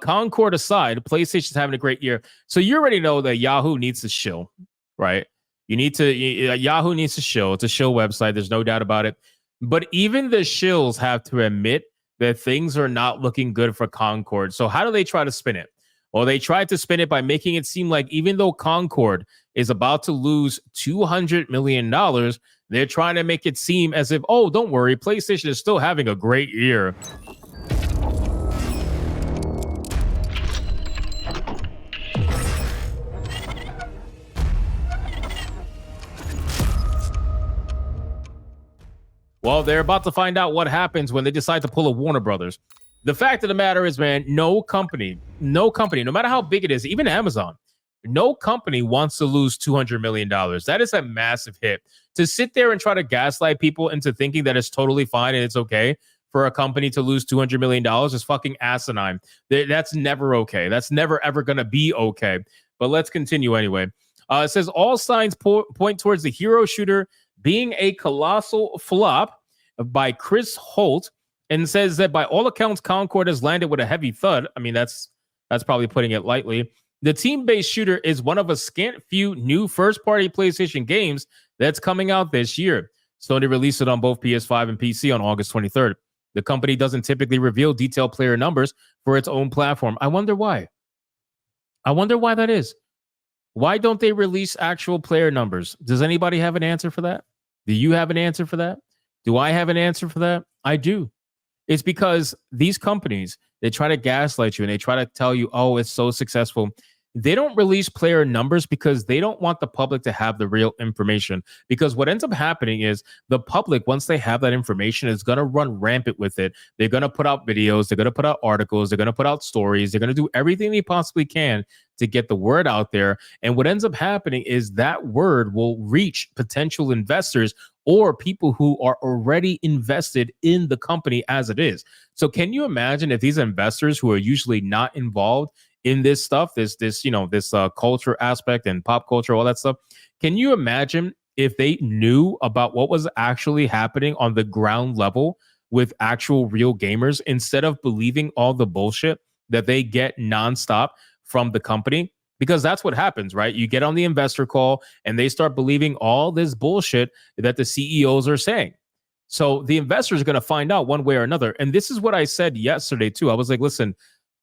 Concord aside, PlayStation's having a great year. So you already know that Yahoo needs to shill, right? Yahoo needs to shill. It's a shill website. There's no doubt about it. But even the shills have to admit that things are not looking good for Concord. So how do they try to spin it? Well, they tried to spin it by making it seem like even though Concord is about to lose $200 million, they're trying to make it seem as if, oh, don't worry, PlayStation is still having a great year. Well, they're about to find out what happens when they decide to pull a Warner Brothers. The fact of the matter is, man, no company, no matter how big it is, even Amazon, no company wants to lose $200 million. That is a massive hit. To sit there and try to gaslight people into thinking that it's totally fine and it's okay for a company to lose $200 million is fucking asinine. That's never okay. That's never, ever going to be okay. But let's continue anyway. It says all signs point towards the hero shooter being a colossal flop by Chris Holt, and says that by all accounts, Concord has landed with a heavy thud. I mean, that's probably putting it lightly. The team-based shooter is one of a scant few new first-party PlayStation games that's coming out this year. Sony released it on both PS5 and PC on August 23rd. The company doesn't typically reveal detailed player numbers for its own platform. I wonder why. I wonder why that is. Why don't they release actual player numbers? Does anybody have an answer for that? Do you have an answer for that? Do I have an answer for that? I do. It's because these companies, they try to gaslight you and they try to tell you, oh, it's so successful. They don't release player numbers because they don't want the public to have the real information. Because what ends up happening is the public, once they have that information, is going to run rampant with it. They're going to put out videos. They're going to put out articles. They're going to put out stories. They're going to do everything they possibly can to get the word out there. And what ends up happening is that word will reach potential investors or people who are already invested in the company as it is. So can you imagine if these investors who are usually not involved in this stuff, this culture aspect and pop culture, all that stuff, can you imagine if they knew about what was actually happening on the ground level with actual real gamers instead of believing all the bullshit that they get nonstop from the company? Because that's what happens, right? You get on the investor call and they start believing all this bullshit that the CEOs are saying. So the investors are going to find out one way or another. And this is what I said yesterday too. I was like, listen,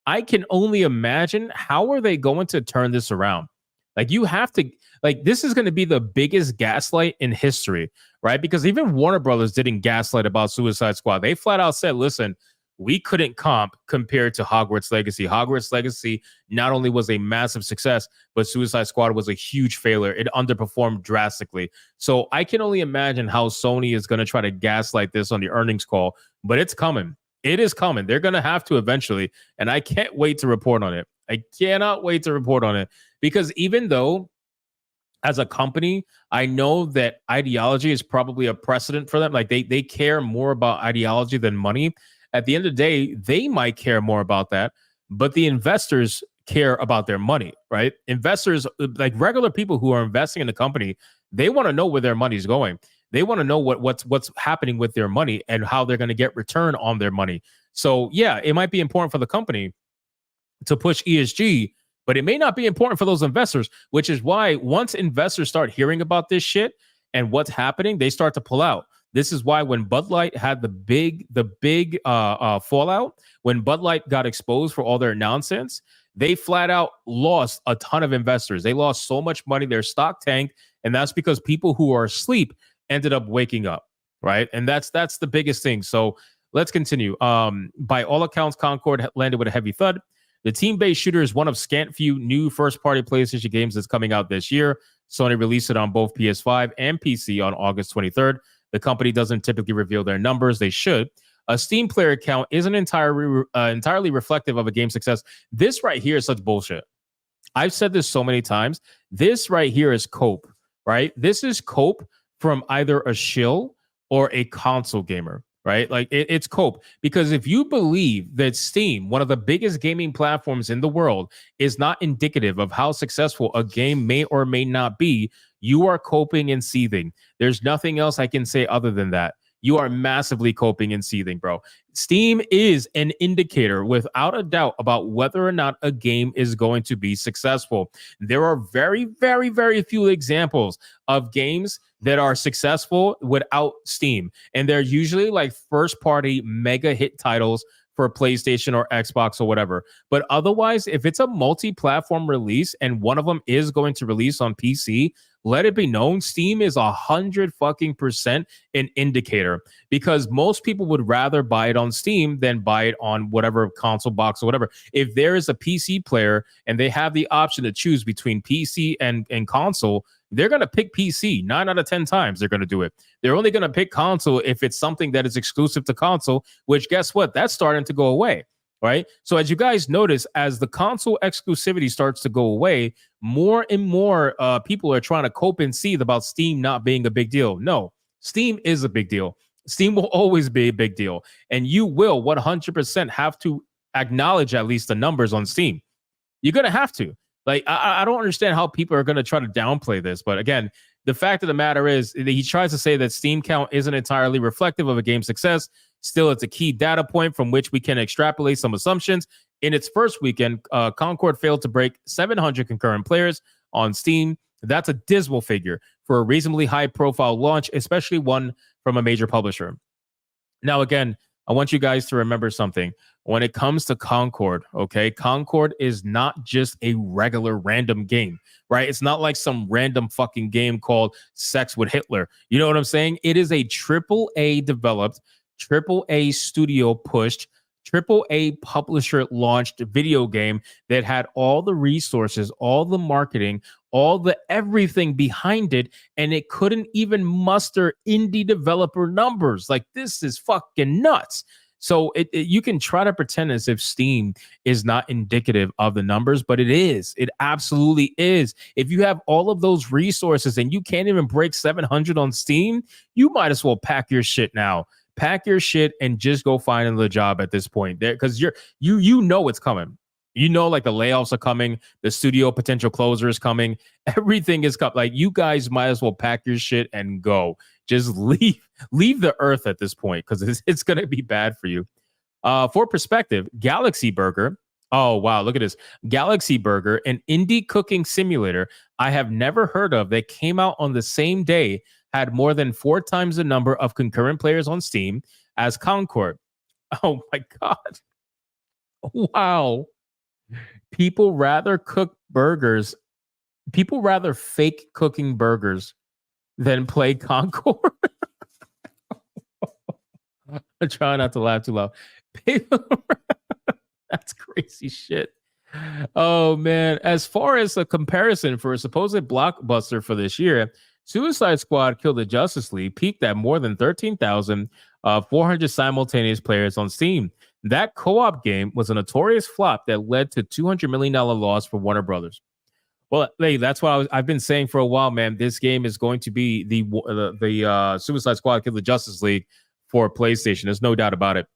I can only imagine how are they going to turn this around? Like you have to, like this is going to be the biggest gaslight in history, right? Because even Warner Brothers didn't gaslight about Suicide Squad. They flat out said, listen, we couldn't comp compared to Hogwarts Legacy. Hogwarts Legacy not only was a massive success, but Suicide Squad was a huge failure. It underperformed drastically. So I can only imagine how Sony is going to try to gaslight this on the earnings call, but it's coming. It is coming. They're going to have to eventually, and I can't wait to report on it. I cannot wait to report on it because even though as a company, I know that ideology is probably a precedent for them. Like they care more about ideology than money. At the end of the day, they might care more about that, but the investors care about their money, right? Investors, like regular people who are investing in the company, they want to know where their money is going. They want to know what's happening with their money and how they're going to get return on their money. So yeah, it might be important for the company to push ESG, but it may not be important for those investors, which is why once investors start hearing about this shit and what's happening, they start to pull out. This is why when Bud Light had the big fallout, when Bud Light got exposed for all their nonsense, they flat out lost a ton of investors. They lost so much money, their stock tanked, and that's because people who are asleep ended up waking up, right? And that's the biggest thing. So let's continue. By all accounts, Concord landed with a heavy thud. The team-based shooter is one of scant few new first-party PlayStation games that's coming out this year. Sony released it on both PS5 and PC on August 23rd. The company doesn't typically reveal their numbers. They should. A Steam player count isn't entirely reflective of a game's success. This right here is such bullshit. I've said this so many times. This right here is cope, right? This is cope from either a shill or a console gamer, right? Like it's cope. Because if you believe that Steam, one of the biggest gaming platforms in the world, is not indicative of how successful a game may or may not be, you are coping and seething. There's nothing else I can say other than that. you are massively coping and seething, bro. Steam is an indicator without a doubt about whether or not a game is going to be successful. There are very, very, very few examples of games that are successful without Steam. And they're usually like first party mega hit titles for PlayStation or Xbox or whatever. But otherwise, if it's a multi-platform release and one of them is going to release on PC, let it be known Steam is 100% an indicator, because most people would rather buy it on Steam than buy it on whatever console box or whatever. If there is a PC player and they have the option to choose between PC and console, they're going to pick PC 9 out of 10 times. They're going to do it. They're only going to pick console if it's something that is exclusive to console, which guess what? That's starting to go away, right? So as you guys notice, as the console exclusivity starts to go away, more and more people are trying to cope and seethe about Steam not being a big deal. No, Steam is a big deal. Steam will always be a big deal. And you will 100% have to acknowledge at least the numbers on Steam. You're going to have to. Like, I don't understand how people are going to try to downplay this. But again, the fact of the matter is that he tries to say that Steam count isn't entirely reflective of a game's success. Still, it's a key data point from which we can extrapolate some assumptions. In its first weekend, Concord failed to break 700 concurrent players on Steam. That's a dismal figure for a reasonably high-profile launch, especially one from a major publisher. Now, again, I want you guys to remember something. When it comes to Concord, okay, Concord is not just a regular random game, right? It's not like some random fucking game called Sex with Hitler. You know what I'm saying? It is a AAA developed, AAA studio pushed, AAA publisher launched video game that had all the resources, all the marketing, all the everything behind it, and it couldn't even muster indie developer numbers. Like, this is fucking nuts. So you can try to pretend as if Steam is not indicative of the numbers, but it is. It absolutely is. If you have all of those resources and you can't even break 700 on Steam, you might as well pack your shit now. Pack your shit and just go find another job at this point, there, because you know it's coming. You know, like the layoffs are coming, the studio potential closure is coming, everything is coming. Like, you guys might as well pack your shit and go. Just leave the earth at this point, because it's going to be bad for you. For perspective, Galaxy Burger. Oh, wow. Look at this. Galaxy Burger, an indie cooking simulator I have never heard of that came out on the same day, had more than 4 times the number of concurrent players on Steam as Concord. Oh, my God. Wow. People rather cook burgers. People rather fake cooking burgers than play Concord. I'm trying not to laugh too loud. That's crazy shit. Oh, man. As far as a comparison for a supposed blockbuster for this year, Suicide Squad Kill the Justice League peaked at more than 13,400 simultaneous players on Steam. That co-op game was a notorious flop that led to $200 million loss for Warner Brothers. Well, hey, that's what I've been saying for a while, man. This game is going to be the Suicide Squad Kill the Justice League for PlayStation. There's no doubt about it.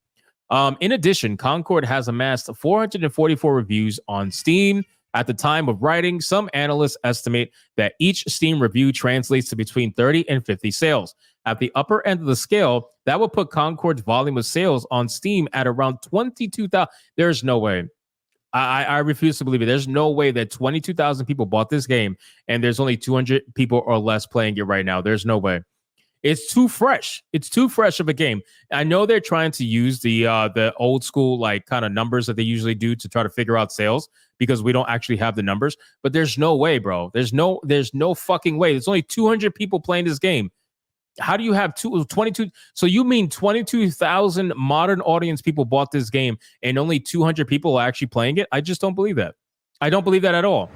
In addition, Concord has amassed 444 reviews on Steam. At the time of writing, some analysts estimate that each Steam review translates to between 30 and 50 sales. At the upper end of the scale, that would put Concord's volume of sales on Steam at around 22,000. There's no way. I refuse to believe it. There's no way that 22,000 people bought this game and there's only 200 people or less playing it right now. There's no way. It's too fresh. It's too fresh of a game. I know they're trying to use the old school like kind of numbers that they usually do to try to figure out sales, because we don't actually have the numbers. But there's no way, bro. There's no fucking way. There's only 200 people playing this game. How do you have 22? So you mean 22,000 modern audience people bought this game and only 200 people are actually playing it? I just don't believe that. I don't believe that at all.